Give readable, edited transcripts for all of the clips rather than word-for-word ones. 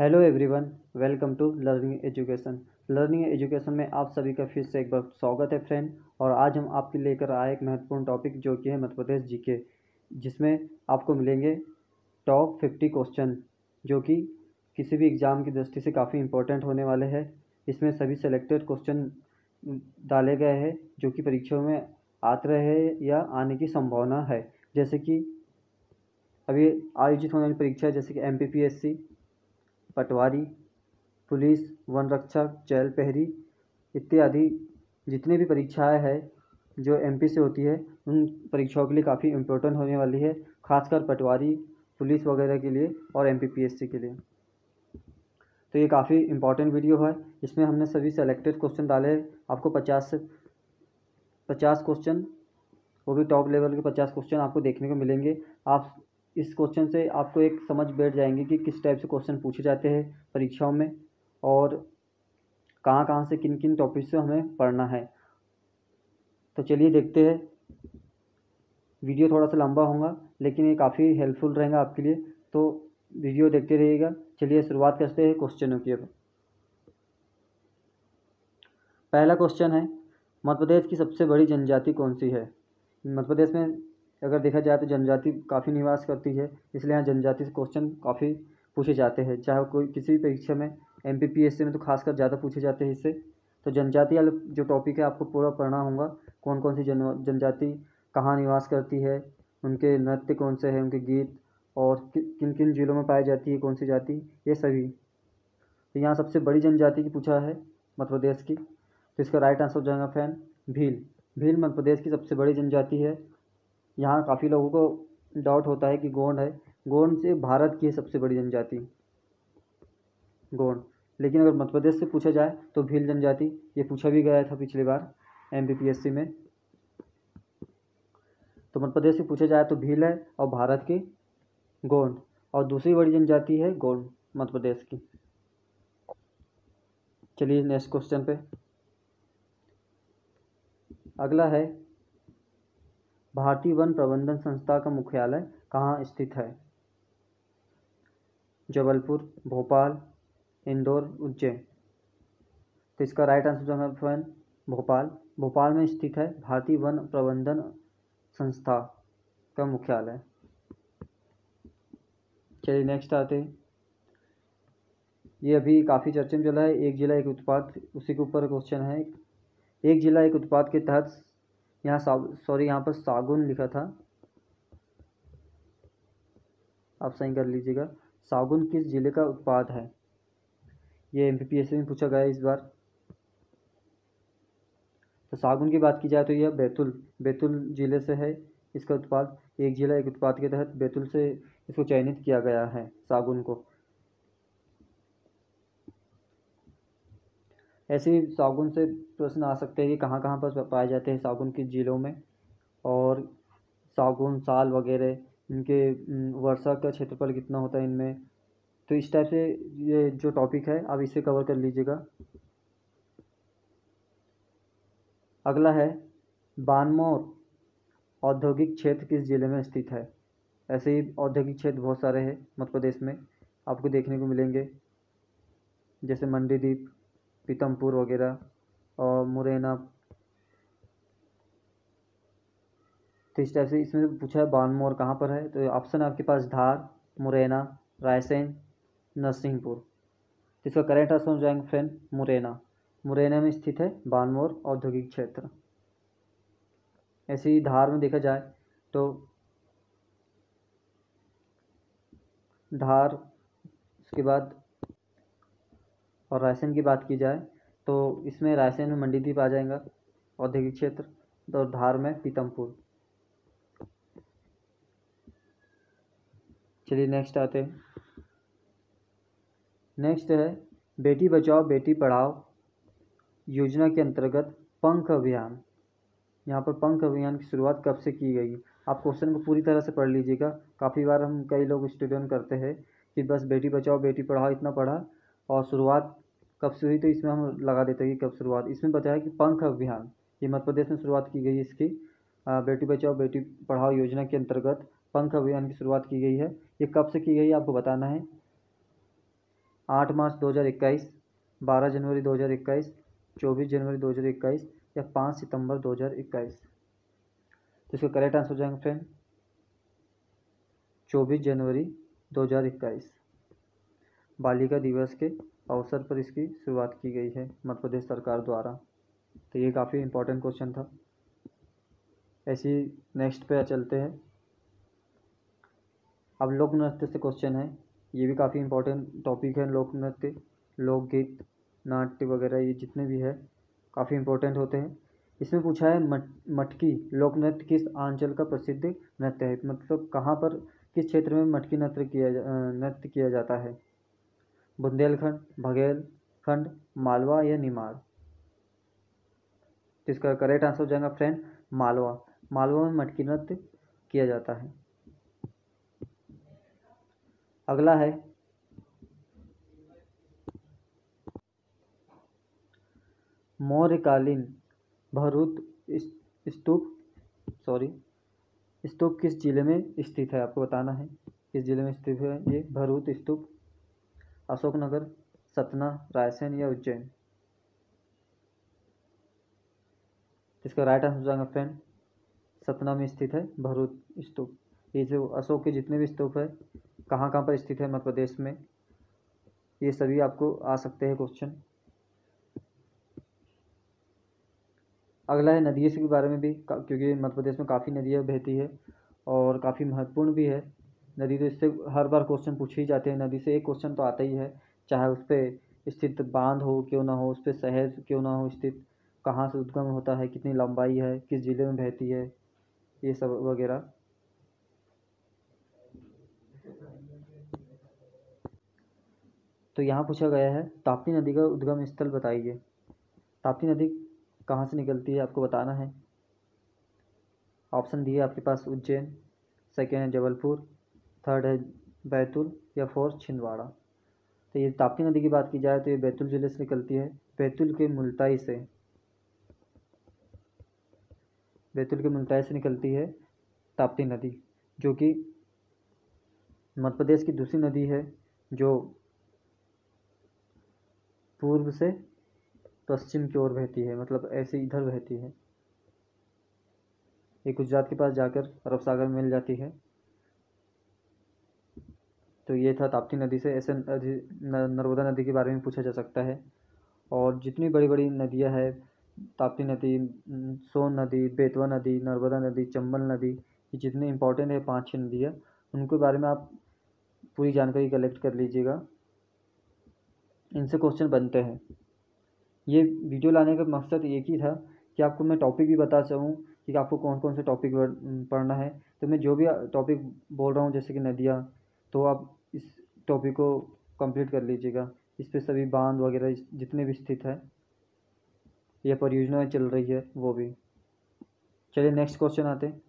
Hello everyone, welcome to learning education. Learning education में आप सभी का फिर से एक बार स्वागत है फ्रेंड। और आज हम आपके लेकर आए एक महत्वपूर्ण टॉपिक जो कि है मध्य प्रदेश जीके, जिसमें आपको मिलेंगे टॉप 50 क्वेश्चन जो कि किसी भी एग्ज़ाम की दृष्टि से काफ़ी इंपॉर्टेंट होने वाले हैं। इसमें सभी सेलेक्टेड क्वेश्चन डाले गए हैं जो कि परीक्षाओं में आते रहे या आने की संभावना है। जैसे कि अभी आयोजित होने वाली परीक्षा है, जैसे कि MPPSC, पटवारी, पुलिस, वन रक्षक, चैल पहरी इत्यादि जितनी भी परीक्षाएं हैं जो MP से होती है, उन परीक्षाओं के लिए काफ़ी इम्पोर्टेंट होने वाली है, खासकर पटवारी, पुलिस वगैरह के लिए और MPPSC के लिए। तो ये काफ़ी इम्पोर्टेंट वीडियो है। इसमें हमने सभी सेलेक्टेड क्वेश्चन डाले हैं। आपको 50 से 50 क्वेश्चन, वो भी टॉप लेवल के 50 क्वेश्चन आपको देखने को मिलेंगे। आप इस क्वेश्चन से आपको एक समझ बैठ जाएंगे कि किस टाइप से क्वेश्चन पूछे जाते हैं परीक्षाओं में और कहाँ कहाँ से किन किन टॉपिक से हमें पढ़ना है। तो चलिए देखते हैं। वीडियो थोड़ा सा लंबा होगा लेकिन ये काफ़ी हेल्पफुल रहेगा आपके लिए, तो वीडियो देखते रहिएगा। चलिए शुरुआत करते हैं क्वेश्चनों की। अब पहला क्वेश्चन है, मध्य प्रदेश की सबसे बड़ी जनजाति कौन सी है? मध्य प्रदेश में अगर देखा जाए तो जनजाति काफ़ी निवास करती है, इसलिए यहाँ जनजाति से क्वेश्चन काफ़ी पूछे जाते हैं, चाहे कोई किसी भी परीक्षा में। MPPSC में तो खासकर ज़्यादा पूछे जाते हैं इससे। तो जनजाति वाला जो टॉपिक है आपको पूरा पढ़ना होगा। कौन कौन सी जनजाति कहाँ निवास करती है, उनके नृत्य कौन से हैं, उनके गीत, और किन किन जिलों में पाई जाती है कौन सी जाति, ये सभी। तो यहाँ सबसे बड़ी जनजाति की पूछा है मध्य प्रदेश की, तो इसका राइट आंसर हो जाएगा फ्रेंड भील। भील मध्य प्रदेश की सबसे बड़ी जनजाति है। यहाँ काफ़ी लोगों को डाउट होता है कि गोंड है, गोंड से भारत की है सबसे बड़ी जनजाति गोंड, लेकिन अगर मध्य प्रदेश से पूछा जाए तो भील जनजाति। ये पूछा भी गया था पिछली बार MPPSC में। तो मध्य प्रदेश से पूछा जाए तो भील है और भारत की गोंड, और दूसरी बड़ी जनजाति है गोंड मध्य प्रदेश की। चलिए नेक्स्ट क्वेश्चन पे। अगला है, भारतीय वन प्रबंधन संस्था का मुख्यालय कहाँ स्थित है? जबलपुर, भोपाल, इंदौर, उज्जैन। तो इसका राइट आंसर है फ्रेंड भोपाल। भोपाल में स्थित है भारतीय वन प्रबंधन संस्था का मुख्यालय। चलिए नेक्स्ट आते हैं। ये अभी काफ़ी चर्चा में चला है, एक जिला एक उत्पाद, उसी के ऊपर क्वेश्चन है। एक जिला एक उत्पाद के तहत, यहाँ यहाँ पर सागुन लिखा था, आप सही कर लीजिएगा। सागुन किस जिले का उत्पाद है? ये MPPSC में पूछा गया इस बार। तो सागुन की बात की जाए तो यह बैतूल जिले से है इसका उत्पाद। एक जिला एक उत्पाद के तहत बैतूल से इसको चयनित किया गया है सागुन को। ऐसे ही सागुन से प्रश्न आ सकते हैं कि कहाँ कहाँ पर पाए जाते हैं सागुन किस जिलों में, और सागुन, साल वगैरह, इनके वर्षा का क्षेत्रफल कितना होता है इनमें। तो इस टाइप से ये जो टॉपिक है आप इसे कवर कर लीजिएगा। अगला है, बानमौर औद्योगिक क्षेत्र किस जिले में स्थित है? ऐसे ही औद्योगिक क्षेत्र बहुत सारे हैं मध्य प्रदेश में, आपको देखने को मिलेंगे, जैसे मंडीदीप, पीतमपुर वगैरह और मुरैना। तो इस टाइप से इसमें पूछा है बानमौर कहाँ पर है, तो ऑप्शन है आपके पास धार, मुरैना, रायसेन, नरसिंहपुर। तो इसका करेक्ट आंसर हो जाएंगे फ्रेंड मुरैना। मुरैना में स्थित है बानमौर औद्योगिक क्षेत्र। ऐसे ही धार में देखा जाए तो धार, उसके बाद और रायसेन की बात की जाए तो इसमें रायसेन में मंडीदीप आ जाएगा औद्योगिक क्षेत्र, और धार में पीतमपुर। चलिए नेक्स्ट आते हैं। नेक्स्ट है, बेटी बचाओ बेटी पढ़ाओ योजना के अंतर्गत पंख अभियान। यहाँ पर पंख अभियान की शुरुआत कब से की गई? आप क्वेश्चन को पूरी तरह से पढ़ लीजिएगा। काफ़ी बार हम कई लोग स्टूडेंट करते हैं कि बस बेटी बचाओ बेटी पढ़ाओ इतना पढ़ा, और शुरुआत कब से हुई तो इसमें हम लगा देते हैं कि कब शुरुआत। इसमें बताया कि पंख अभियान ये मध्य प्रदेश में शुरुआत की गई इसकी। बेटी बचाओ बेटी पढ़ाओ योजना के अंतर्गत पंख अभियान की शुरुआत की गई है। ये कब से की गई आपको बताना है। 8 मार्च 2021, 12 जनवरी 2021, 24 जनवरी 2021 या 5 सितंबर 2021। तो इसका करेक्ट आंसर हो जाएगा फ्रेंड 24 जनवरी 2021। बालिका दिवस के अवसर पर इसकी शुरुआत की गई है मध्य प्रदेश सरकार द्वारा। तो ये काफ़ी इम्पोर्टेंट क्वेश्चन था। ऐसे ही नेक्स्ट पे चलते हैं। अब लोक नृत्य से क्वेश्चन है, ये भी काफ़ी इम्पोर्टेंट टॉपिक है। लोक नृत्य, लोकगीत, नाट्य वगैरह ये जितने भी है काफ़ी इम्पोर्टेंट होते हैं। इसमें पूछा है मटकी लोक नृत्य किस अंचल का प्रसिद्ध नृत्य है, मतलब कहाँ पर किस क्षेत्र में मटकी नृत्य किया जाता है। बुंदेलखंड, बघेलखंड, मालवा या निमाड़। तो इसका करेक्ट आंसर हो जाएगा फ्रेंड मालवा। मालवा में मटकी नृत्य किया जाता है। अगला है मौर्यकालीन भरूच स्तूप किस जिले में स्थित है, आपको बताना है किस जिले में स्थित है ये भरूच स्तूप। अशोकनगर, सतना, रायसेन या उज्जैन। इसका राइट आंसर हो जाएगा फ्रेंड सतना में स्थित है भरूच स्तूप। ये जो अशोक के जितने भी स्तूप है कहाँ कहाँ पर स्थित है मध्य प्रदेश में, ये सभी आपको आ सकते हैं क्वेश्चन। अगला है नदियों के बारे में भी, क्योंकि मध्य प्रदेश में काफ़ी नदियाँ बहती है और काफ़ी महत्वपूर्ण भी है नदी। तो इससे हर बार क्वेश्चन पूछे ही जाते हैं, नदी से एक क्वेश्चन तो आता ही है, चाहे उस पर स्थित बांध हो क्यों ना हो, उस पर शहर क्यों ना हो स्थित, कहाँ से उद्गम होता है, कितनी लंबाई है, किस जिले में बहती है, ये सब वगैरह। तो यहाँ पूछा गया है ताप्ती नदी का उद्गम स्थल बताइए। ताप्ती नदी कहाँ से निकलती है आपको बताना है। ऑप्शन दिए आपके पास उज्जैन, सेकेंड है जबलपुर, थर्ड है बैतूल या फोर्थ छिंदवाड़ा। तो ये ताप्ती नदी की बात की जाए तो ये बैतूल जिले से निकलती है। बैतूल के मुल्ताई से निकलती है ताप्ती नदी, जो कि मध्य प्रदेश की दूसरी नदी है जो पूर्व से पश्चिम की ओर बहती है, मतलब ऐसे इधर बहती है। ये गुजरात के पास जाकर अरब सागर में मिल जाती है। तो ये था ताप्ती नदी से। ऐसे नर्मदा नदी के बारे में पूछा जा सकता है। और जितनी बड़ी बड़ी नदियाँ हैं, ताप्ती नदी, सोन नदी, बेतवा नदी, नर्मदा नदी, चंबल नदी, ये जितने इंपॉर्टेंट है 5-6 नदियाँ, उनके बारे में आप पूरी जानकारी कलेक्ट कर लीजिएगा। इनसे क्वेश्चन बनते हैं। ये वीडियो लाने का मकसद एक ही था कि आपको मैं टॉपिक भी बता सकूँ कि आपको कौन कौन से टॉपिक पढ़ना है। तो मैं जो भी टॉपिक बोल रहा हूँ जैसे कि नदियाँ, तो आप इस टॉपिक को कंप्लीट कर लीजिएगा। इस पे सभी बांध वगैरह जितने भी स्थित है या परियोजनाएं चल रही है वो भी। चलिए नेक्स्ट क्वेश्चन आते हैं।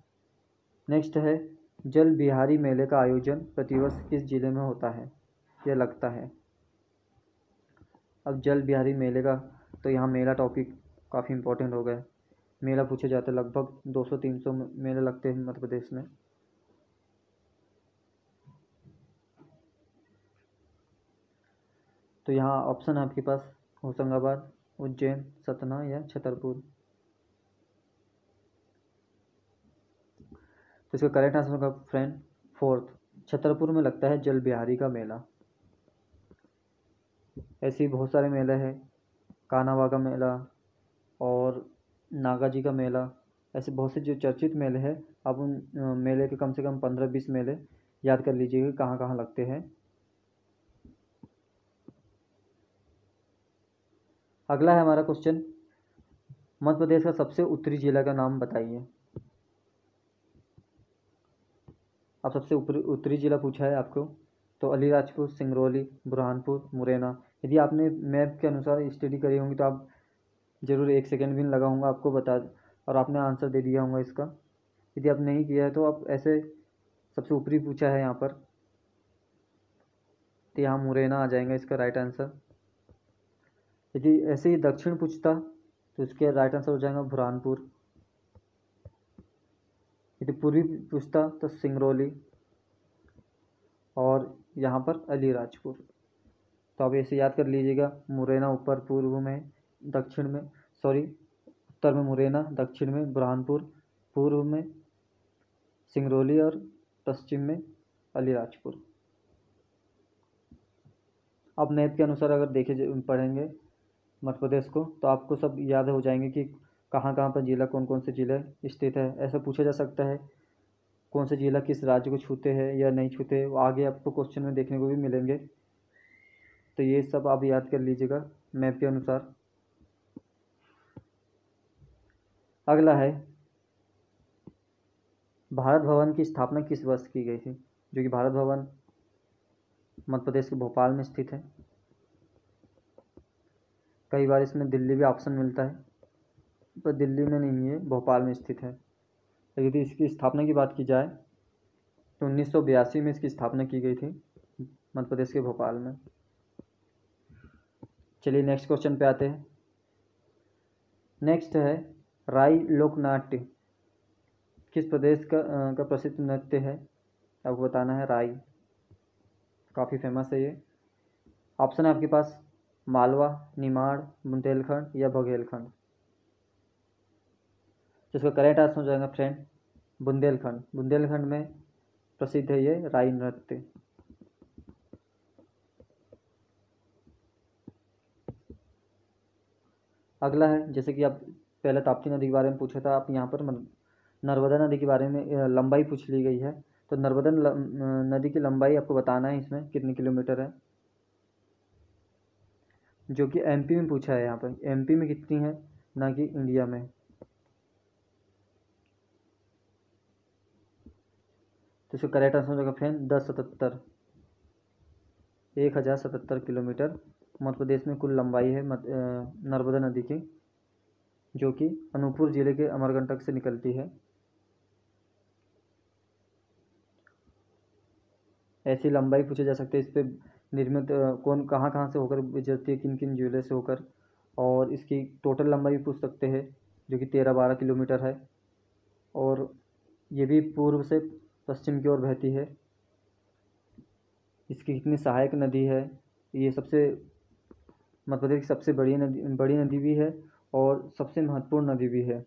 नेक्स्ट है जल बिहारी मेले का आयोजन प्रतिवर्ष किस जिले में होता है या लगता है। अब जल बिहारी मेले का, तो यहाँ मेला टॉपिक काफ़ी इम्पोर्टेंट हो गया। मेला पूछे जाते हैं, लगभग 200-300 मेले लगते हैं मध्य प्रदेश में। तो यहाँ ऑप्शन है आपके पास होशंगाबाद, उज्जैन, सतना या छतरपुर। तो इसका करेक्ट आंसर होगा फ्रेंड फोर्थ, छतरपुर में लगता है जल बिहारी का मेला। ऐसे ही बहुत सारे मेले हैं, कान्हा का मेला और नागा जी का मेला। ऐसे बहुत से जो चर्चित मेले हैं, आप उन मेले के कम से कम 15-20 मेले याद कर लीजिएगा कहाँ कहाँ लगते हैं। अगला है हमारा क्वेश्चन, मध्य प्रदेश का सबसे उत्तरी जिला का नाम बताइए। अब सबसे उत्तरी जिला पूछा है आपको, तो अलीराजपुर, सिंगरौली, बुरहानपुर, मुरैना। यदि आपने मैप के अनुसार स्टडी करी होंगी तो आप ज़रूर 1 सेकेंड भी लगाऊंगा आपको बता, और आपने आंसर दे दिया होगा इसका। यदि आप नहीं किया है तो आप ऐसे सबसे ऊपरी पूछा है यहाँ पर, तो यहाँ मुरैना आ जाएगा इसका राइट आंसर। यदि ऐसे ही दक्षिण पूछता तो इसके राइट आंसर हो जाएगा बुरहानपुर। यदि पूर्वी पूछता तो सिंगरौली और यहाँ पर अलीराजपुर। तो आप ऐसे याद कर लीजिएगा, मुरैना ऊपर पूर्व में, दक्षिण में उत्तर में मुरैना, दक्षिण में बुरहानपुर, पूर्व में सिंगरौली और पश्चिम में अलीराजपुर। अब मैप के अनुसार अगर देखे पढ़ेंगे मध्य प्रदेश को तो आपको सब याद हो जाएंगे कि कहाँ कहाँ पर जिला, कौन कौन से जिले स्थित है। ऐसा पूछा जा सकता है कौन से जिला किस राज्य को छूते हैं या नहीं छूते, वो आगे आपको क्वेश्चन में देखने को भी मिलेंगे। तो ये सब आप याद कर लीजिएगा मैप के अनुसार। अगला है भारत भवन की स्थापना किस वर्ष की गई थी, जो कि भारत भवन मध्य प्रदेश के भोपाल में स्थित है। कई बार इसमें दिल्ली भी ऑप्शन मिलता है, पर दिल्ली में नहीं है, भोपाल में स्थित है। तो यदि इसकी स्थापना की बात की जाए तो 1982 में इसकी स्थापना की गई थी मध्य प्रदेश के भोपाल में। चलिए नेक्स्ट क्वेश्चन पे आते हैं। नेक्स्ट है राई लोकनाट्य किस प्रदेश का प्रसिद्ध नृत्य है, आपको बताना है। राई काफ़ी फेमस है ये। ऑप्शन है आपके पास मालवा, निमाड़, बुंदेलखंड या बघेलखंड। जिसका करेक्ट आंसर हो जाएगा फ्रेंड बुंदेलखंड। बुंदेलखंड में प्रसिद्ध है ये राई नृत्य। अगला है, जैसे कि आप पहले ताप्ती नदी के बारे में पूछा था, आप यहाँ पर नर्मदा नदी के बारे में लंबाई पूछ ली गई है। तो नर्मदा नदी की लंबाई आपको बताना है इसमें कितने किलोमीटर है, जो कि एमपी में पूछा है। यहाँ पर एमपी में कितनी है, ना कि इंडिया में। तो इसका करेक्ट आंसर हो जाएगा फ्रेंड 1077 किलोमीटर मध्य प्रदेश में कुल लंबाई है नर्मदा नदी की, जो कि अनूपपुर जिले के अमरकंटक से निकलती है। ऐसी लंबाई पूछे जा सकते हैं। इस पर निर्मित कौन कहाँ कहाँ से होकर गुजरती है, किन किन जिले से होकर, और इसकी टोटल लंबाई पूछ सकते हैं जो कि 13-12 किलोमीटर है। और ये भी पूर्व से पश्चिम की ओर बहती है। इसकी कितनी सहायक नदी है, ये सबसे मध्य प्रदेश की सबसे बड़ी नदी भी है और सबसे महत्वपूर्ण नदी भी है।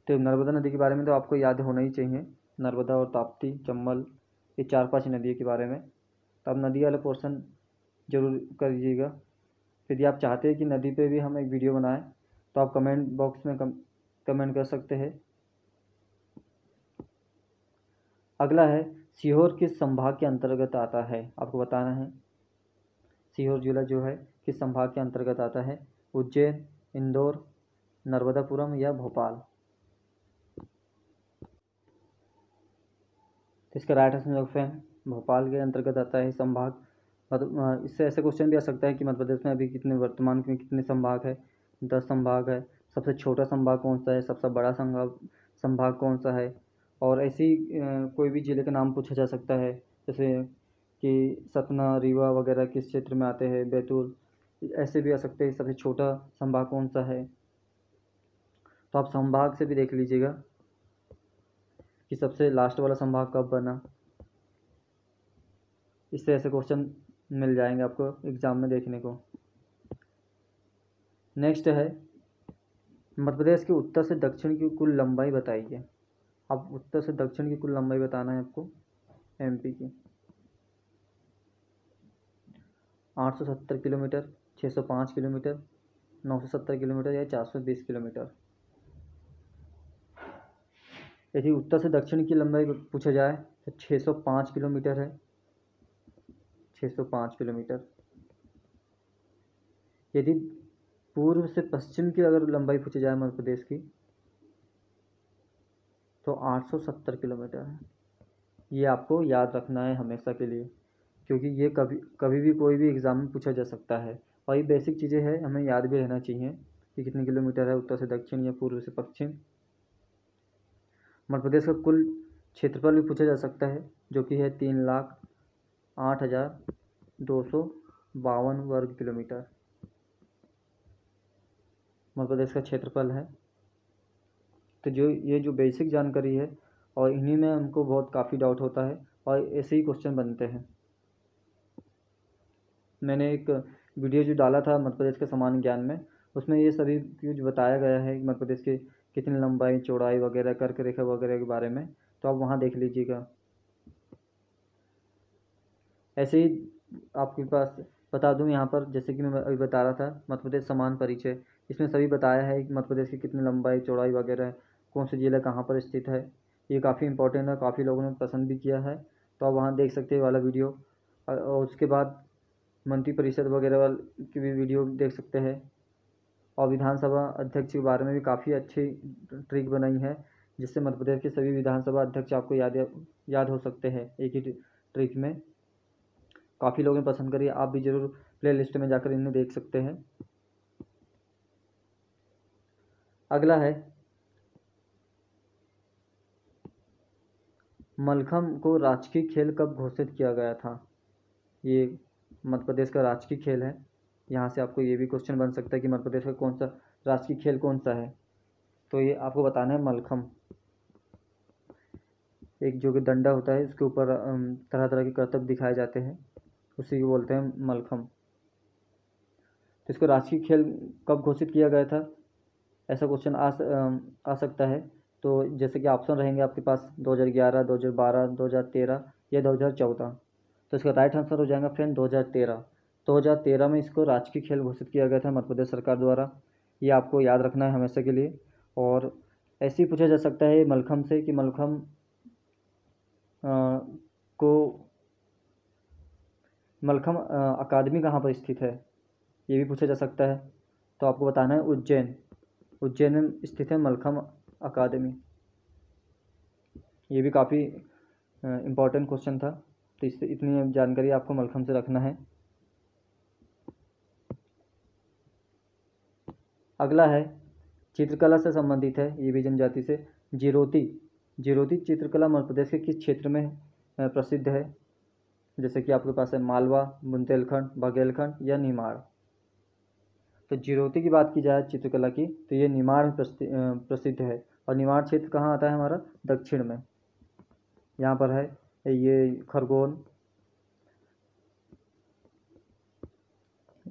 तो नर्मदा नदी के बारे में तो आपको याद होना ही चाहिए, नर्मदा और ताप्ती, चंबल, ये 4-5 नदियों के बारे में। तो आप नदी वाला पोर्शन जरूर करिएगा। यदि आप चाहते हैं कि नदी पे भी हम एक वीडियो बनाएं तो आप कमेंट बॉक्स में कमेंट कर सकते हैं। अगला है सीहोर किस संभाग के अंतर्गत आता है, आपको बताना है। सीहोर जिला जो है किस संभाग के अंतर्गत आता है, उज्जैन, इंदौर, नर्मदापुरम या भोपाल। इसका राइट आंसर फ्रेंड भोपाल के अंतर्गत आता है संभाग। मतलब इससे ऐसे क्वेश्चन भी आ सकता है कि मध्य प्रदेश में अभी वर्तमान में कितने संभाग है। 10 संभाग है। सबसे छोटा संभाग कौन सा है, सबसे बड़ा संभाग कौन सा है। और ऐसी कोई भी जिले का नाम पूछा जा सकता है, जैसे कि सतना, रीवा वगैरह किस क्षेत्र में आते हैं, बैतूल, ऐसे भी आ सकते हैं। सबसे छोटा संभाग कौन सा है, तो आप संभाग से भी देख लीजिएगा कि सबसे लास्ट वाला संभाग कब बना। इससे ऐसे क्वेश्चन मिल जाएंगे आपको एग्ज़ाम में देखने को। नेक्स्ट है मध्य प्रदेश के उत्तर से दक्षिण की कुल लंबाई बताइए। अब उत्तर से दक्षिण की कुल लंबाई बताना है आपको एमपी की। 870 किलोमीटर, 605 किलोमीटर, 970 किलोमीटर या 420 किलोमीटर। यदि उत्तर से दक्षिण की लंबाई पूछा जाए तो 605 किलोमीटर है। 605 किलोमीटर। यदि पूर्व से पश्चिम की अगर लंबाई पूछी जाए मध्य प्रदेश की तो 870 किलोमीटर है। ये आपको याद रखना है हमेशा के लिए, क्योंकि ये कभी भी कोई भी एग्ज़ाम में पूछा जा सकता है। और ये बेसिक चीज़ें हैं, हमें याद भी रहना चाहिए कि कितने किलोमीटर है उत्तर से दक्षिण या पूर्व से पश्चिम। मध्य प्रदेश का कुल क्षेत्रफल भी पूछा जा सकता है, जो कि है 3,08,252 वर्ग किलोमीटर मध्य प्रदेश का क्षेत्रफल है। तो ये जो बेसिक जानकारी है, और इन्हीं में हमको बहुत काफ़ी डाउट होता है और ऐसे ही क्वेश्चन बनते हैं। मैंने एक वीडियो जो डाला था मध्य प्रदेश के सामान्य ज्ञान में, उसमें ये सभी कुछ बताया गया है कि मध्य प्रदेश की कितनी लंबाई चौड़ाई वगैरह कर्क रेखा वगैरह के बारे में, तो आप वहाँ देख लीजिएगा। ऐसे ही आपके पास बता दूं यहाँ पर, जैसे कि मैं अभी बता रहा था मध्य प्रदेश समान परिचय, इसमें सभी बताया है कि मध्य प्रदेश की कितनी लंबाई चौड़ाई वगैरह, कौन सी जिला कहाँ पर स्थित है। ये काफ़ी इंपॉर्टेंट है, काफ़ी लोगों ने पसंद भी किया है, तो आप वहाँ देख सकते हैं वाला वीडियो। और उसके बाद मंत्रिपरिषद वगैरह वाली की भी वीडियो देख सकते हैं। और विधानसभा अध्यक्ष के बारे में भी काफ़ी अच्छी ट्रिक बनाई है, जिससे मध्य प्रदेश के सभी विधानसभा अध्यक्ष आपको याद हो सकते हैं एक ही ट्रिक में। काफ़ी लोगों ने पसंद करी, आप भी ज़रूर प्ले लिस्ट में जाकर इन्हें देख सकते हैं। अगला है मलखम्ब को राजकीय खेल कब घोषित किया गया था। ये मध्य प्रदेश का राजकीय खेल है। यहाँ से आपको ये भी क्वेश्चन बन सकता है कि मध्य प्रदेश का कौन सा राजकीय खेल कौन सा है, तो ये आपको बताना है मलखम्ब। एक जो कि डंडा होता है, इसके ऊपर तरह तरह के करतब दिखाए जाते हैं, उसी को बोलते हैं मलखम्ब। तो इसको राजकीय खेल कब घोषित किया गया था, ऐसा क्वेश्चन आ सकता है। तो जैसे कि ऑप्शन रहेंगे आपके पास 2011, 2012, 2013 या 2014। तो इसका राइट आंसर हो जाएगा फ्रेंड 2013। 2013 में इसको राजकीय खेल घोषित किया गया था मध्य प्रदेश सरकार द्वारा। ये आपको याद रखना है हमेशा के लिए। और ऐसे ही पूछा जा सकता है मलखम्ब से कि मलखम्ब को मलखम्ब अकादमी कहाँ पर स्थित है, ये भी पूछा जा सकता है। तो आपको बताना है उज्जैन में स्थित है मलखम्ब अकादमी। ये भी काफ़ी इम्पोर्टेंट क्वेश्चन था, तो इससे इतनी जानकारी आपको मलखम्ब से रखना है। अगला है चित्रकला से संबंधित है, ये भी जनजाति से। जिरोती चित्रकला मध्य प्रदेश के किस क्षेत्र में प्रसिद्ध है। जैसे कि आपके पास है मालवा, बुंदेलखंड, बघेलखंड या निमाड़। तो जिरोती की बात की जाए चित्रकला की, तो ये निमाड़ में प्रसिद्ध है। और निमाड़ क्षेत्र कहाँ आता है हमारा, दक्षिण में। यहाँ पर है ये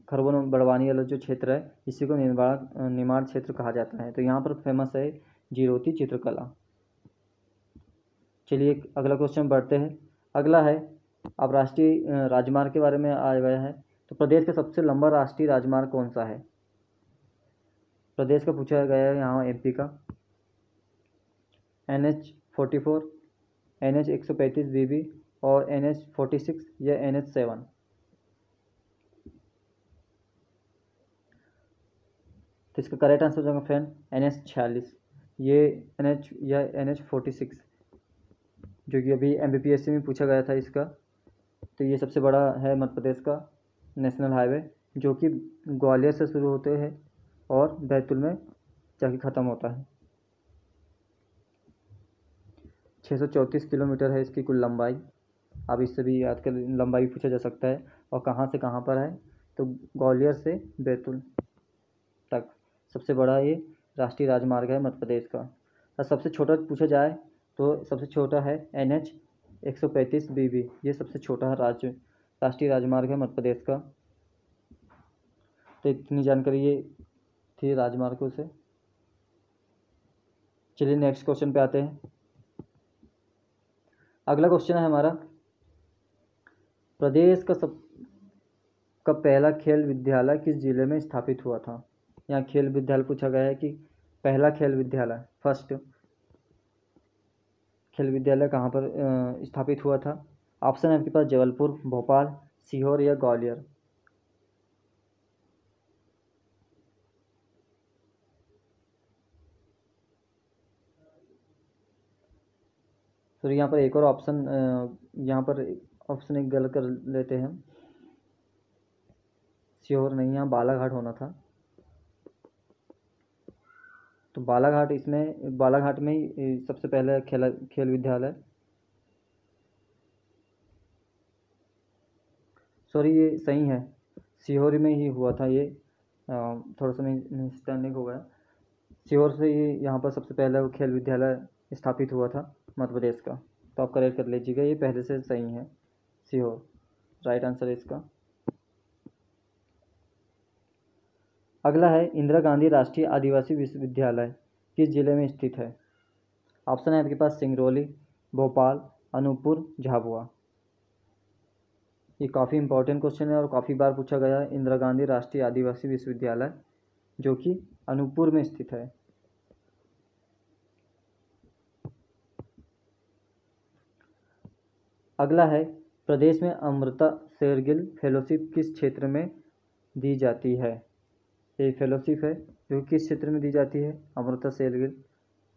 खरगोन बड़वानी वाला जो क्षेत्र है, इसी को निमाड़ क्षेत्र कहा जाता है। तो यहाँ पर फेमस है जिरोती चित्रकला। चलिए अगला क्वेश्चन बढ़ते हैं। अगला है, अब राष्ट्रीय राजमार्ग के बारे में आया गया है। तो प्रदेश का सबसे लंबा राष्ट्रीय राजमार्ग कौन सा है। प्रदेश का पूछा गया है यहाँ एमपी का। NH44, NH135BB और NH46 या NH7। तो इसका करेक्ट आंसर हो जाएगा फ्रेंड NH46। ये NH या NH46 जो कि अभी MPPSC में पूछा गया था इसका। तो ये सबसे बड़ा है मध्य प्रदेश का नेशनल हाईवे, जो कि ग्वालियर से शुरू होते हैं और बैतूल में जाके ख़त्म होता है। 634 किलोमीटर है इसकी कुल लंबाई। अब इससे भी याद कर, लंबाई पूछा जा सकता है। और कहाँ से कहाँ पर है, तो ग्वालियर से बैतूल तक सबसे बड़ा ये राष्ट्रीय राजमार्ग है मध्य प्रदेश का। और सबसे छोटा पूछा जाए तो सबसे छोटा है NH135BB। ये सबसे छोटा राष्ट्रीय राजमार्ग है मध्य प्रदेश का। तो इतनी जानकारी ये थी राजमार्गों से। चलिए नेक्स्ट क्वेश्चन पे आते हैं। अगला क्वेश्चन है हमारा, प्रदेश का पहला खेल विद्यालय किस जिले में स्थापित हुआ था। यहाँ खेल विद्यालय पूछा गया है कि पहला खेल विद्यालय, फर्स्ट खेल विद्यालय कहाँ पर स्थापित हुआ था। ऑप्शन है आपके पास जबलपुर, भोपाल, सीहोर या ग्वालियर। तो यहाँ पर एक और ऑप्शन, यहाँ पर ऑप्शन एक गलत कर लेते हैं। सीहोर नहीं, यहाँ बालाघाट होना था। तो बालाघाट में ही सबसे पहले खेल विद्यालय, सॉरी ये सही है, सीहोर में ही हुआ था ये। थोड़ा सा मिसअंडरस्टैंडिंग हो गया। सीहोर से ही यहाँ पर सबसे पहले वो खेल विद्यालय स्थापित हुआ था मध्य प्रदेश का। तो आप करेक्ट कर लीजिएगा, ये पहले से सही है, सीहोर राइट आंसर है इसका। अगला है इंदिरा गांधी राष्ट्रीय आदिवासी विश्वविद्यालय किस जिले में स्थित है। ऑप्शन है आपके पास सिंगरौली, भोपाल, अनूपपुर, झाबुआ। ये काफ़ी इंपॉर्टेंट क्वेश्चन है और काफ़ी बार पूछा गया है। इंदिरा गांधी राष्ट्रीय आदिवासी विश्वविद्यालय जो कि अनूपपुर में स्थित है। अगला है प्रदेश में अमृता शेरगिल फेलोशिप किस क्षेत्र में दी जाती है। ये फेलोशिप है जो किस क्षेत्र में दी जाती है अमृता शेरगिल।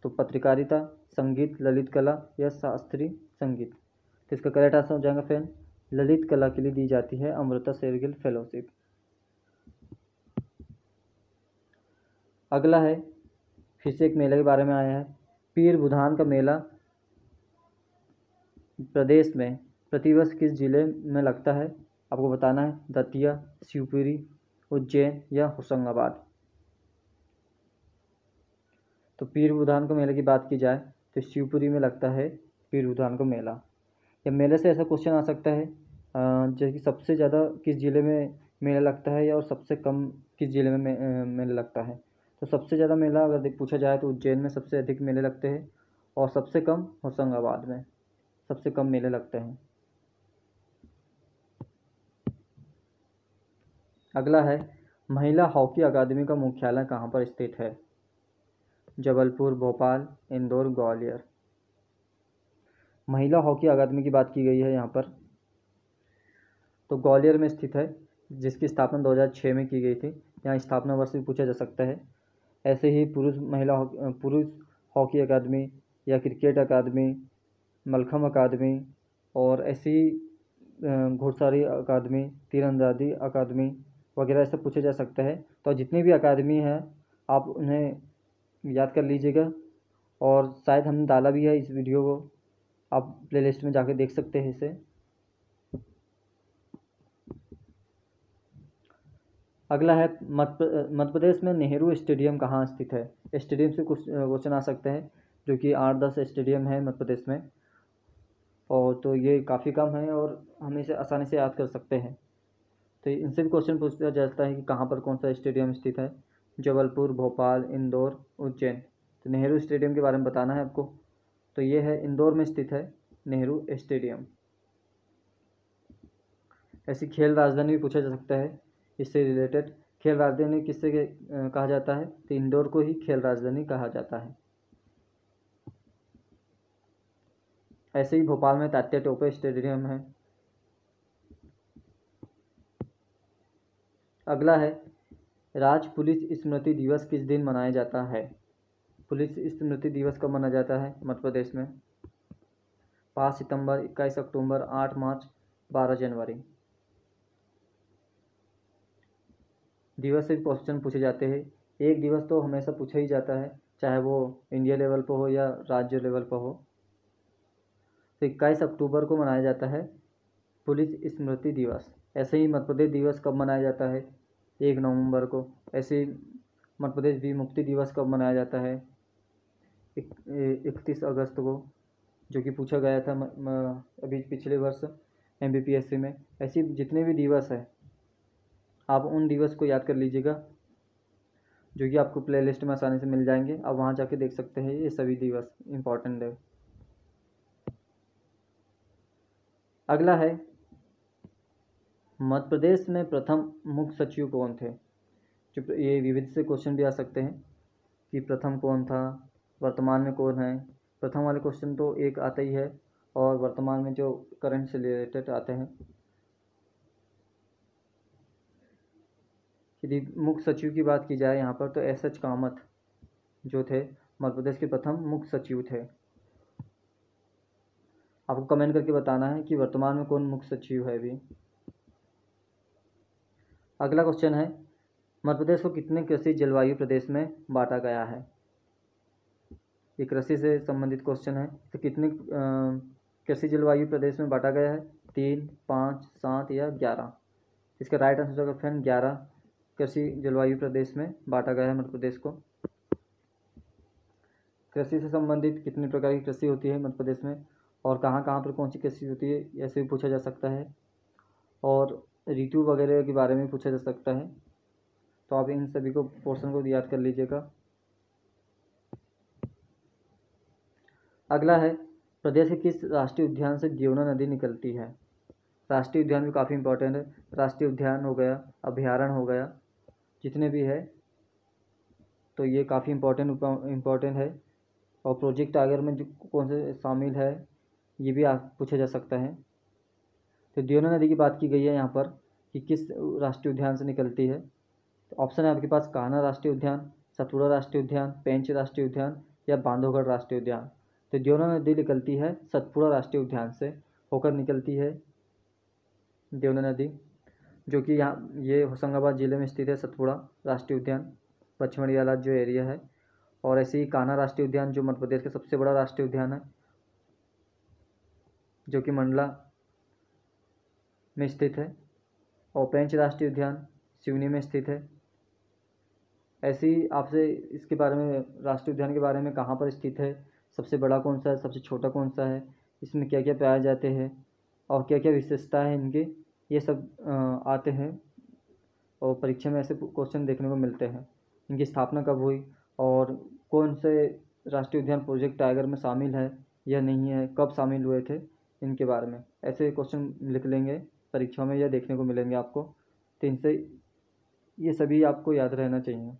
तो पत्रकारिता, संगीत, ललित कला या शास्त्रीय संगीत। तो इसका करेक्ट आंसर हो जाएगा फ्रेंड ललित कला के लिए दी जाती है अमृता शेरगिल फेलोशिप। अगला है फिर से एक मेले के बारे में आया है। पीर बुधान का मेला प्रदेश में प्रतिवर्ष किस जिले में लगता है। आपको बताना है दतिया, शिवपुरी, उज्जैन या होशंगाबाद। तो पीर बुधान के मेले की बात की जाए तो शिवपुरी में लगता है पीर बुधान का मेला। या मेले से ऐसा क्वेश्चन आ सकता है जैसे कि सबसे ज़्यादा किस ज़िले में मेला लगता है या और सबसे कम किस ज़िले में मेला लगता है। तो सबसे ज़्यादा मेला अगर पूछा जाए तो उज्जैन में सबसे अधिक मेले लगते हैं और सबसे कम होशंगाबाद में सबसे कम मेले लगते हैं। अगला है महिला हॉकी अकादमी का मुख्यालय कहाँ पर स्थित है। जबलपुर, भोपाल, इंदौर, ग्वालियर। महिला हॉकी अकादमी की बात की गई है यहाँ पर तो ग्वालियर में स्थित है जिसकी स्थापना 2006 में की गई थी। यहाँ स्थापना वर्ष भी पूछा जा सकता है। ऐसे ही पुरुष हॉकी अकादमी या क्रिकेट अकादमी, मलखम अकादमी और ऐसी घुड़सवारी अकादमी, तीरंदाजी अकादमी वगैरह ऐसा पूछा जा सकता है। तो जितनी भी अकादमी है आप उन्हें याद कर लीजिएगा और शायद हमने डाला भी है इस वीडियो को, आप प्लेलिस्ट में जाके देख सकते हैं इसे। अगला है मध्य प्रदेश में नेहरू स्टेडियम कहाँ स्थित है। स्टेडियम से कुछ क्वेश्चन आ सकते हैं जो कि 8-10 स्टेडियम है मध्य प्रदेश में और तो ये काफ़ी कम है और हम इसे आसानी से याद कर सकते हैं। तो इनसे भी क्वेश्चन पूछा जाता है कि कहाँ पर कौन सा स्टेडियम स्थित है। जबलपुर, भोपाल, इंदौर, उज्जैन। तो नेहरू स्टेडियम के बारे में बताना है आपको। तो ये है इंदौर में स्थित है नेहरू स्टेडियम। ऐसी खेल राजधानी भी पूछा जा सकता है इससे रिलेटेड। खेल राजधानी किससे कहा जाता है तो इंदौर को ही खेल राजधानी कहा जाता है। ऐसे ही भोपाल में तात्या टोपे स्टेडियम है। अगला है राज्य पुलिस स्मृति दिवस किस दिन मनाया जाता है। पुलिस स्मृति दिवस कब मनाया जाता है मध्य प्रदेश में। 5 सितंबर, 21 अक्टूबर, 8 मार्च, 12 जनवरी। दिवस से क्वेश्चन पूछे जाते हैं। एक दिवस तो हमेशा पूछा ही जाता है चाहे वो इंडिया लेवल पर हो या राज्य लेवल पर हो। तो 21 अक्टूबर को मनाया जाता है पुलिस स्मृति दिवस। ऐसे ही मध्य प्रदेश दिवस कब मनाया जाता है 1 नवंबर को। ऐसे ही मध्य प्रदेश विमुक्ति दिवस कब मनाया जाता है 31 अगस्त को, जो कि पूछा गया था अभी पिछले वर्ष MBPSC में। ऐसी जितने भी दिवस है आप उन दिवस को याद कर लीजिएगा जो कि आपको प्लेलिस्ट में आसानी से मिल जाएंगे। आप वहाँ जाके देख सकते हैं ये सभी दिवस इम्पॉर्टेंट है। अगला है मध्य प्रदेश में प्रथम मुख्य सचिव कौन थे। जो ये विविध से क्वेश्चन भी आ सकते हैं कि प्रथम कौन था, वर्तमान में कौन है। प्रथम वाले क्वेश्चन तो एक आता ही है और वर्तमान में जो करंट से रिलेटेड आते हैं। यदि मुख्य सचिव की बात की जाए यहाँ पर तो SH कामत जो थे मध्य प्रदेश के प्रथम मुख्य सचिव थे। आपको कमेंट करके बताना है कि वर्तमान में कौन मुख्य सचिव है अभी। अगला क्वेश्चन है मध्य प्रदेश को कितने कृषि जलवायु प्रदेश में बांटा गया है। ये कृषि से संबंधित क्वेश्चन है। तो कितने कृषि जलवायु प्रदेश में बांटा गया है 3, 5, 7 या 11। इसका राइट आंसर होगा फ्रेंड 11 कृषि जलवायु प्रदेश में बांटा गया है मध्य प्रदेश को। कृषि से संबंधित कितने प्रकार की कृषि होती है मध्य प्रदेश में और कहाँ कहाँ पर कौन सी कृषि होती है ऐसे भी पूछा जा सकता है। और ऋतु वगैरह के बारे में पूछा जा सकता है। तो आप इन सभी को पोर्शन को याद कर लीजिएगा। अगला है, प्रदेश के किस राष्ट्रीय उद्यान से द्योना नदी निकलती है। राष्ट्रीय उद्यान भी काफ़ी इंपॉर्टेंट है। राष्ट्रीय उद्यान हो गया, अभयारण्य हो गया, जितने भी है तो ये काफ़ी इम्पोर्टेंट है। और प्रोजेक्ट टाइगर में जो कौन से शामिल है ये भी आप पूछा जा सकता है। तो द्योना नदी की बात की गई है यहाँ पर कि किस राष्ट्रीय उद्यान से निकलती है। तो ऑप्शन है आपके पास कान्हा राष्ट्रीय उद्यान, सतपुड़ा राष्ट्रीय उद्यान, पेंच राष्ट्रीय उद्यान या बांधवगढ़ राष्ट्रीय उद्यान। तो द्योना नदी निकलती है सतपुड़ा राष्ट्रीय उद्यान से होकर निकलती है द्योना नदी, जो कि यहाँ ये होशंगाबाद ज़िले में स्थित है सतपुड़ा राष्ट्रीय उद्यान, पचमढ़ी वाला जो एरिया है। और ऐसे ही कान्हा राष्ट्रीय उद्यान जो मध्य प्रदेश का सबसे बड़ा राष्ट्रीय उद्यान है, जो कि मंडला में स्थित है। और पेंच राष्ट्रीय उद्यान सिवनी में स्थित है। ऐसे ही आपसे इसके बारे में, राष्ट्रीय उद्यान के बारे में, कहाँ पर स्थित है, सबसे बड़ा कौन सा है, सबसे छोटा कौन सा है, इसमें क्या क्या पाए जाते हैं और क्या क्या विशेषता है इनके, ये सब आते हैं और परीक्षा में ऐसे क्वेश्चन देखने को मिलते हैं। इनकी स्थापना कब हुई और कौन से राष्ट्रीय उद्यान प्रोजेक्ट टाइगर में शामिल है या नहीं है, कब शामिल हुए थे, इनके बारे में ऐसे क्वेश्चन लिख लेंगे परीक्षा में, या देखने को मिलेंगे आपको। तो इनसे ये सभी आपको याद रहना चाहिए।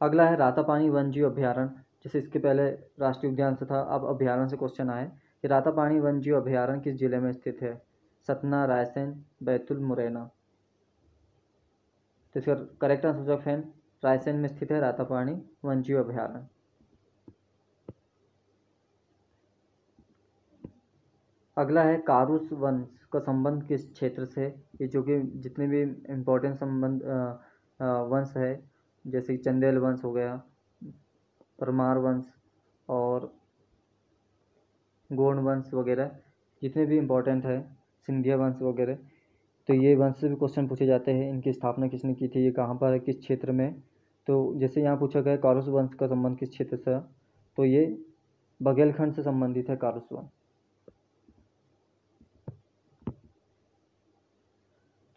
अगला है रातापानी वन्यजीव अभयारण्य। जैसे इसके पहले राष्ट्रीय उद्यान से था, अब अभयारण्य से क्वेश्चन आए कि रातापानी वन्यजीव अभयारण्य किस जिले में स्थित है। सतना, रायसेन, बैतूल, मुरैना। तो इसका करेक्ट आंसर ऑफ है रायसेन में स्थित है रातापानी वन्यजीव अभयारण्य। अगला है कारूस वंश का संबंध किस क्षेत्र से। ये जो कि जितने भी इम्पोर्टेंट संबंध वंश है, जैसे कि चंदेल वंश हो गया, परमार वंश और गोंड वंश वगैरह, जितने भी इम्पोर्टेंट है, सिंधिया वंश वगैरह, तो ये वंश से भी क्वेश्चन पूछे जाते हैं। इनकी स्थापना किसने की थी, ये कहाँ पर है, किस क्षेत्र में। तो जैसे यहाँ पूछा गया कारूस वंश का संबंध किस क्षेत्र से, तो ये बघेलखंड से संबंधित है कारूस वंश।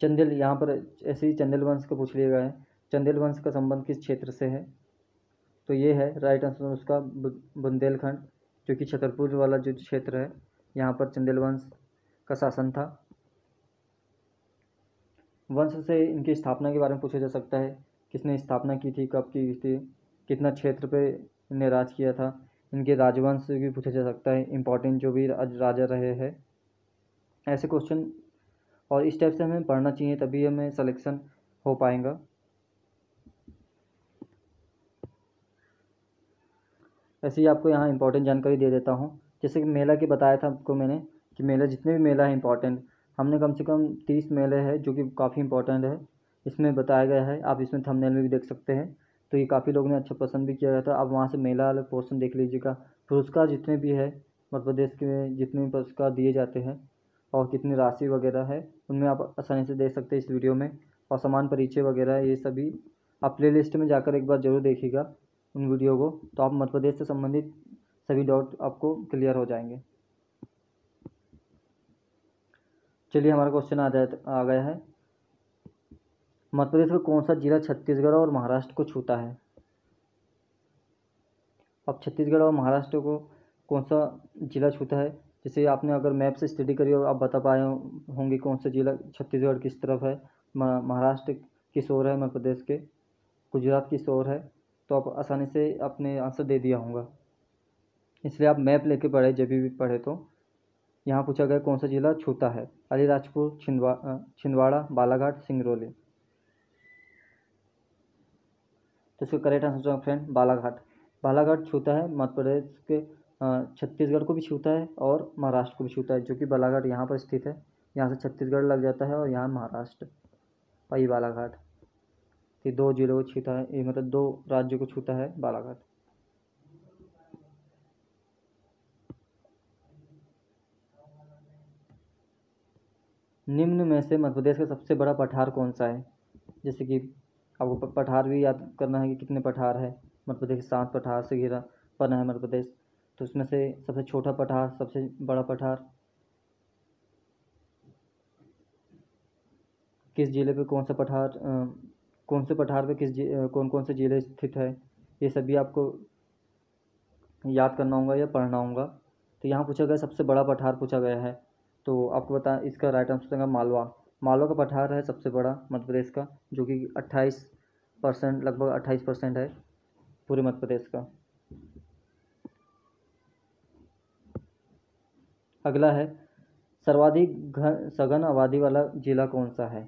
चंदेल, यहाँ पर ऐसे ही चंदेल वंश का पूछ लिया गया है, चंदेल वंश का संबंध किस क्षेत्र से है, तो ये है राइट आंसर उसका बुंदेलखंड, जो कि छतरपुर वाला जो क्षेत्र है, यहाँ पर चंदेल वंश का शासन था। वंश से इनकी स्थापना के बारे में पूछा जा सकता है, किसने स्थापना की थी, कब की थी, कितना क्षेत्र पे इन्हें राज किया था। इनके राजवंश से भी पूछा जा सकता है, इम्पोर्टेंट जो भी राजा रहे हैं, ऐसे क्वेश्चन। और इस टाइप से हमें पढ़ना चाहिए, तभी हमें सिलेक्शन हो पाएगा। ऐसे ही आपको यहाँ इंपॉर्टेंट जानकारी दे देता हूँ। जैसे कि मेला की बताया था आपको मैंने कि मेला, जितने भी मेला है इंपॉर्टेंट, हमने कम से कम 30 मेले हैं जो कि काफ़ी इंपॉर्टेंट है, इसमें बताया गया है। आप इसमें थंबनेल में भी देख सकते हैं। तो ये काफ़ी लोगों ने अच्छा पसंद भी किया था। आप वहाँ से मेला वाला पोर्शन देख लीजिएगा। पुरस्कार जितने भी है मध्य प्रदेश के, जितने भी पुरस्कार दिए जाते हैं और कितनी राशि वगैरह है, उनमें आप आसानी से देख सकते हैं इस वीडियो में। और समान परिचय वगैरह ये सभी आप प्ले लिस्ट में जाकर एक बार ज़रूर देखिएगा उन वीडियो को, तो आप मध्य प्रदेश से संबंधित सभी डाउट आपको क्लियर हो जाएंगे। चलिए हमारा क्वेश्चन आ गया है, मध्य प्रदेश का कौन सा जिला छत्तीसगढ़ और महाराष्ट्र को छूता है। अब छत्तीसगढ़ और महाराष्ट्र को कौन सा जिला छूता है, जैसे आपने अगर मैप से स्टडी करी हो, आप बता पाए होंगे कौन सा जिला छत्तीसगढ़ किस तरफ है, महाराष्ट्र किस ओर है, मध्य प्रदेश के गुजरात किस ओर है, तो आप आसानी से अपने आंसर दे दिया होगा। इसलिए आप मैप लेके पढ़े, जब भी पढ़े तो। यहाँ पूछा गया कौन सा जिला छूता है, अलीराजपुर, छिंदवाड़ा, बालाघाट, सिंगरौली। तो इसका correct answer friend Balaghat. Balaghat छूता है मध्य प्रदेश के, छत्तीसगढ़ को भी छूता है और महाराष्ट्र को भी छूता है, जो कि बालाघाट यहाँ पर स्थित है। यहाँ से छत्तीसगढ़ लग जाता है और यहाँ महाराष्ट्र, वही बालाघाट। ये 2 जिलों को छूता है, ये मतलब 2 राज्यों को छूता है बालाघाट। निम्न में से मध्य प्रदेश का सबसे बड़ा पठार कौन सा है। जैसे कि आपको पठार भी याद करना है कि कितने पठार है मध्य प्रदेश, 7 पठार से घिरा बना है मध्य प्रदेश। तो उसमें से सबसे छोटा पठार, सबसे बड़ा पठार किस जिले पे कौन सा पठार कौन से पठार पे कौन कौन से जिले स्थित है, ये सभी आपको याद करना होगा या पढ़ना होगा। तो यहाँ पूछा गया सबसे बड़ा पठार पूछा गया है, तो आपको बता इसका राइट आंसर होगा मालवा। मालवा का पठार है सबसे बड़ा मध्य प्रदेश का, जो कि 28% लगभग 28% है पूरे मध्य प्रदेश का। अगला है सर्वाधिक सघन आबादी वाला जिला कौन सा है।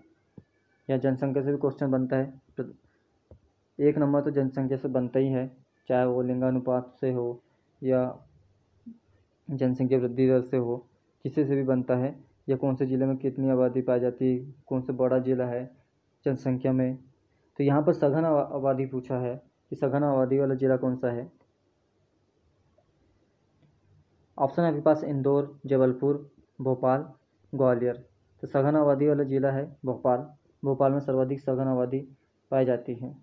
या जनसंख्या से भी क्वेश्चन बनता है। एक नंबर तो जनसंख्या से बनता ही है, चाहे वो लिंगानुपात से हो या जनसंख्या वृद्धि दर से हो, किसी से भी बनता है। या कौन से ज़िले में कितनी आबादी पाई जाती है, कौन सा बड़ा ज़िला है जनसंख्या में। तो यहाँ पर सघन आबादी पूछा है कि सघन आबादी वाला ज़िला कौन सा है। ऑप्शन है आपके पास इंदौर, जबलपुर, भोपाल, ग्वालियर। तो सघन आबादी वाला ज़िला है भोपाल। भोपाल में सर्वाधिक सघन आबादी पाई जाती है।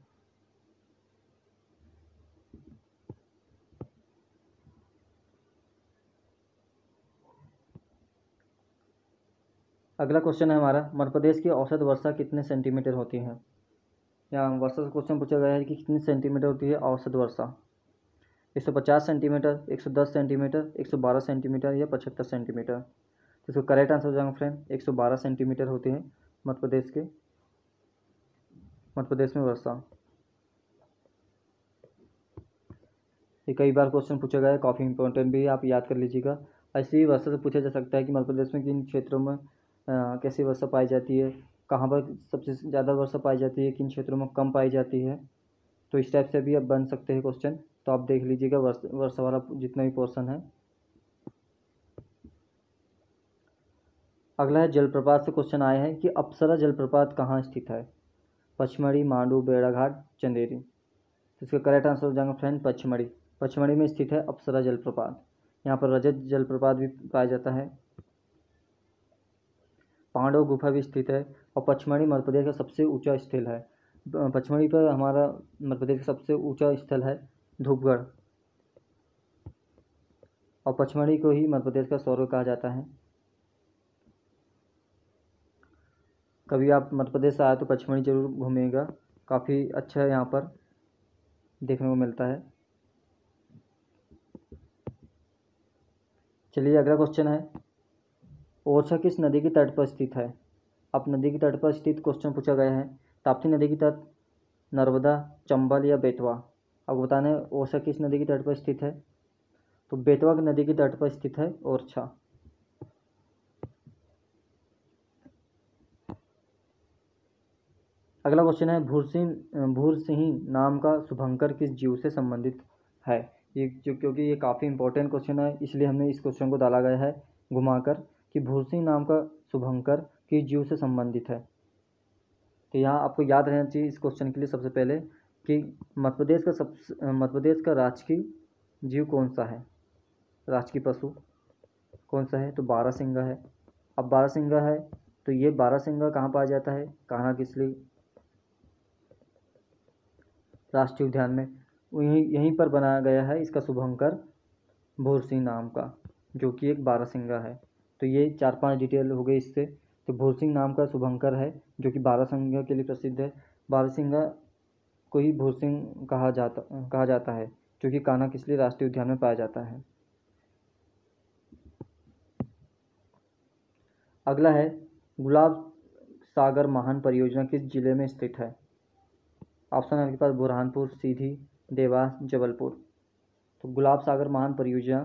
अगला क्वेश्चन है हमारा, मध्य प्रदेश की औसत वर्षा कितने सेंटीमीटर होती है। यहाँ वर्षा से क्वेश्चन पूछा गया है कि कितनी सेंटीमीटर होती है औसत वर्षा। 150 सेंटीमीटर, 110 सेंटीमीटर, 112 सेंटीमीटर या 75 सेंटीमीटर। तो इसका करेक्ट आंसर हो जाएगा फ्रेंड 112 सेंटीमीटर होती है मध्य प्रदेश में वर्षा। ये कई बार क्वेश्चन पूछा गया है, काफ़ी इंपॉर्टेंट भी है, आप याद कर लीजिएगा। ऐसे ही वर्षा से पूछा जा सकता है कि मध्य प्रदेश में किन क्षेत्रों में कैसी वर्षा पाई जाती है, कहाँ पर सबसे ज़्यादा वर्षा पाई जाती है, किन क्षेत्रों में कम पाई जाती है। तो इस टाइप से भी अब बन सकते हैं क्वेश्चन। तो आप देख लीजिएगा वर्षा वाला जितना भी पोर्शन है। अगला है जलप्रपात से क्वेश्चन आए हैं कि अप्सरा जलप्रपात कहाँ स्थित है। पचमढ़ी, मांडू, बेड़ाघाट, चंदेरी। तो इसका करेक्ट आंसर हो जाएगा फ्रेंड पचमढ़ी। पचमढ़ी में स्थित है अप्सरा जलप्रपात। यहाँ पर रजत जलप्रपात भी पाया जाता है। पांडव गुफा भी स्थित है। और पचमढ़ी मध्य प्रदेश का सबसे ऊंचा स्थल है। पचमढ़ी पर हमारा मध्य प्रदेश का सबसे ऊंचा स्थल है धूपगढ़। और पचमढ़ी को ही मध्य प्रदेश का स्वर्ग कहा जाता है। कभी आप मध्य प्रदेश आए तो पचमढ़ी जरूर घूमिएगा, काफ़ी अच्छा है, यहाँ पर देखने को मिलता है। चलिए अगला क्वेश्चन है, ओरछा किस नदी के तट पर स्थित है। अब नदी के तट पर स्थित क्वेश्चन पूछा गया है। ताप्ती नदी की तट, नर्मदा, चंबल या बेतवा। अब बताना है ओरछा किस नदी के तट पर स्थित है। तो बेतवा नदी के तट पर स्थित है ओरछा। अगला क्वेश्चन है, भूरसिंही नाम का शुभंकर किस जीव से संबंधित है। ये क्योंकि ये काफ़ी इंपॉर्टेंट क्वेश्चन है, इसलिए हमने इस क्वेश्चन को डाला गया है घुमाकर कि भूरसिंह नाम का शुभंकर किस जीव से संबंधित है। तो यहाँ आपको याद रहना चाहिए इस क्वेश्चन के लिए सबसे पहले कि मध्य प्रदेश का राजकीय जीव कौन सा है, राजकीय पशु कौन सा है। तो बारहसिंगा है। अब बारहसिंगा है तो ये बारहसिंगा कहाँ पाया जाता है, कान्हा किसली राष्ट्रीय उद्यान में। यहीं पर बनाया गया है इसका शुभंकर भूरसिंह नाम का, जो कि एक बारहसिंगा है। तो ये 4-5 डिटेल हो गई इससे। तो भूरसिंह नाम का शुभंकर है जो कि बारहसिंगा के लिए प्रसिद्ध है। बारहसिंगा को ही भूरसिंह कहा जाता है, जो कि कान्हा किसली राष्ट्रीय उद्यान में पाया जाता है। अगला है, गुलाब सागर महान परियोजना किस जिले में स्थित है। ऑप्शन है आपके पास बुरहानपुर, सीधी, देवास, जबलपुर। तो गुलाब सागर महान परियोजना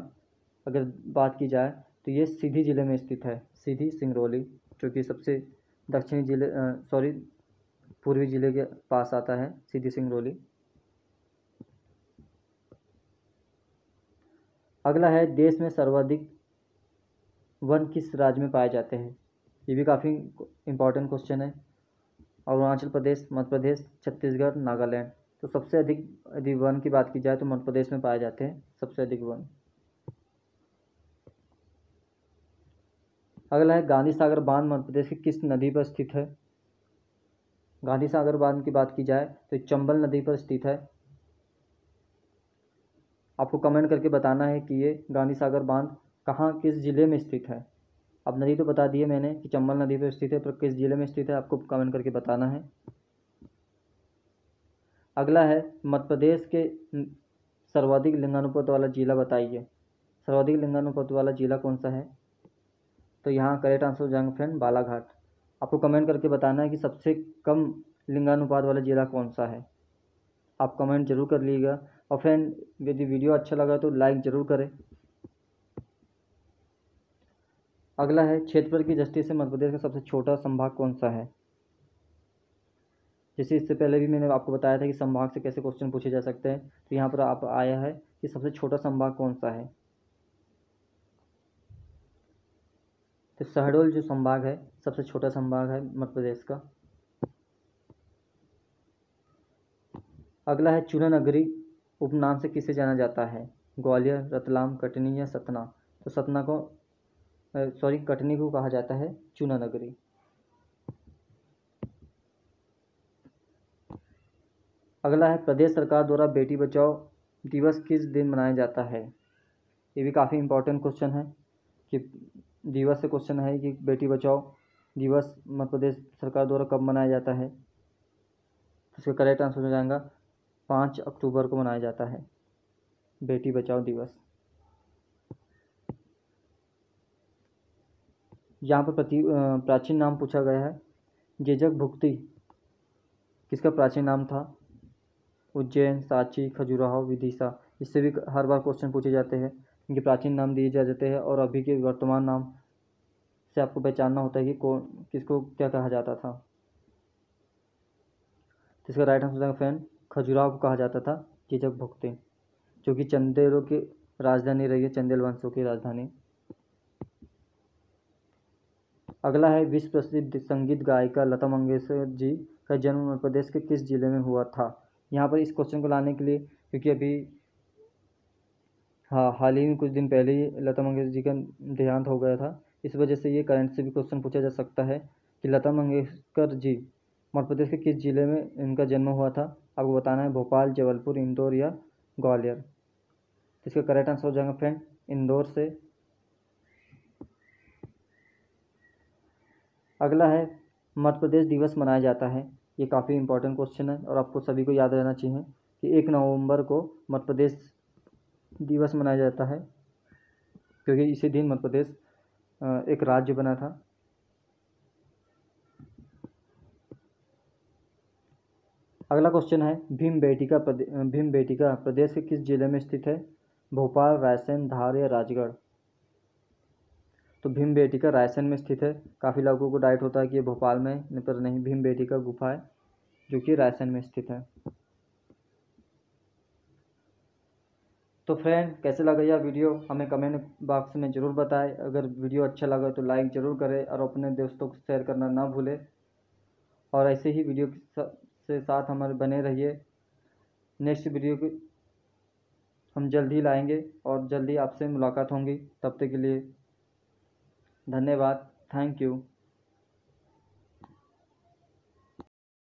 अगर बात की जाए तो ये सीधी जिले में स्थित है। सीधी, सिंगरौली, जो कि सबसे दक्षिणी जिले पूर्वी जिले के पास आता है सीधी सिंगरौली। अगला है, देश में सर्वाधिक वन किस राज्य में पाए जाते हैं। ये भी काफ़ी इम्पोर्टेंट क्वेश्चन है। अरुणाचल प्रदेश, मध्य प्रदेश, छत्तीसगढ़, नागालैंड। तो सबसे अधिक यदि वन की बात की जाए तो मध्य प्रदेश में पाए जाते हैं सबसे अधिक वन। अगला है, गांधी सागर बांध मध्य प्रदेश की किस नदी पर स्थित है। गांधी सागर बांध की बात की जाए तो चंबल नदी पर स्थित है। आपको कमेंट करके बताना है कि ये गांधी सागर बांध कहाँ किस जिले में स्थित है। अब नदी तो बता दी है मैंने कि चंबल नदी पर स्थित है, पर किस जिले में स्थित है आपको कमेंट करके बताना है। अगला है मध्य प्रदेश के सर्वाधिक लिंगानुपात वाला जिला बताइए। सर्वाधिक लिंगानुपात वाला जिला कौन सा है? तो यहाँ करेक्ट आंसर हो जाएंगे फ्रेंड बालाघाट। आपको कमेंट करके बताना है कि सबसे कम लिंगानुपात वाला जिला कौन सा है। आप कमेंट जरूर कर लीजिएगा। और फ्रेंड यदि वीडियो अच्छा लगा तो लाइक ज़रूर करें। अगला है क्षेत्रफल की दृष्टि से मध्य प्रदेश का सबसे छोटा संभाग कौन सा है? जैसे इससे पहले भी मैंने आपको बताया था कि संभाग से कैसे क्वेश्चन पूछे जा सकते हैं, तो यहाँ पर आप आया है कि सबसे छोटा संभाग कौन सा है। तो शहडोल जो संभाग है सबसे छोटा संभाग है मध्य प्रदेश का। अगला है चूना नगरी उपनाम से किसे जाना जाता है? ग्वालियर, रतलाम, कटनी या सतना? तो कटनी को कहा जाता है चूना नगरी। अगला है प्रदेश सरकार द्वारा बेटी बचाओ दिवस किस दिन मनाया जाता है? ये भी काफ़ी इम्पोर्टेंट क्वेश्चन है कि दिवस से क्वेश्चन है कि बेटी बचाओ दिवस मध्य प्रदेश सरकार द्वारा कब मनाया जाता है। तो इसका करेक्ट आंसर हो जाएगा 5 अक्टूबर को मनाया जाता है बेटी बचाओ दिवस। यहाँ पर प्राचीन नाम पूछा गया है। जेजक भुक्ति किसका प्राचीन नाम था? उज्जैन, सांची, खजुराहो, विदिशा। इससे भी हर बार क्वेश्चन पूछे जाते हैं, इनके प्राचीन नाम दिए जाते हैं और अभी के वर्तमान नाम से आपको पहचानना होता है कि कौन किसको क्या कहा जाता था। तो इसका राइट आंसर है फ्रेंड खजुराहो को कहा जाता था जेजक भुक्ति, जो कि चंदेलों की राजधानी रही है, चंदेल वंशों की राजधानी। अगला है विश्व प्रसिद्ध संगीत गायिका लता मंगेशकर जी का जन्म मध्य प्रदेश के किस जिले में हुआ था? यहाँ पर इस क्वेश्चन को लाने के लिए, क्योंकि अभी हाल ही में कुछ दिन पहले ही लता मंगेशकर जी का देहांत हो गया था, इस वजह से ये करंट से भी क्वेश्चन पूछा जा सकता है कि लता मंगेशकर जी मध्य प्रदेश के किस जिले में इनका जन्म हुआ था। आपको बताना है भोपाल, जबलपुर, इंदौर या ग्वालियर। इसका करेक्ट आंसर हो जाएगा फ्रेंड इंदौर से। अगला है मध्य प्रदेश दिवस मनाया जाता है। ये काफ़ी इंपॉर्टेंट क्वेश्चन है और आपको सभी को याद रहना चाहिए कि 1 नवंबर को मध्य प्रदेश दिवस मनाया जाता है, क्योंकि इसी दिन मध्य प्रदेश एक राज्य बना था। अगला क्वेश्चन है भीमबेटका प्रदेश के किस जिले में स्थित है? भोपाल, रायसेन, धार या राजगढ़? तो भीमबेटका रायसेन में स्थित है। काफ़ी लोगों को डाउट होता है कि ये भोपाल में, पर नहीं, भीमबेटका गुफा है जो कि रायसेन में स्थित है। तो फ्रेंड कैसे लगा यह वीडियो हमें कमेंट बॉक्स में ज़रूर बताएं। अगर वीडियो अच्छा लगा तो लाइक ज़रूर करें और अपने दोस्तों को शेयर करना ना भूलें। और ऐसे ही वीडियो से साथ हमारे बने रहिए। नेक्स्ट वीडियो की हम जल्द ही लाएंगे और जल्दी आपसे मुलाकात होंगी। तब तक के लिए धन्यवाद। Thank you.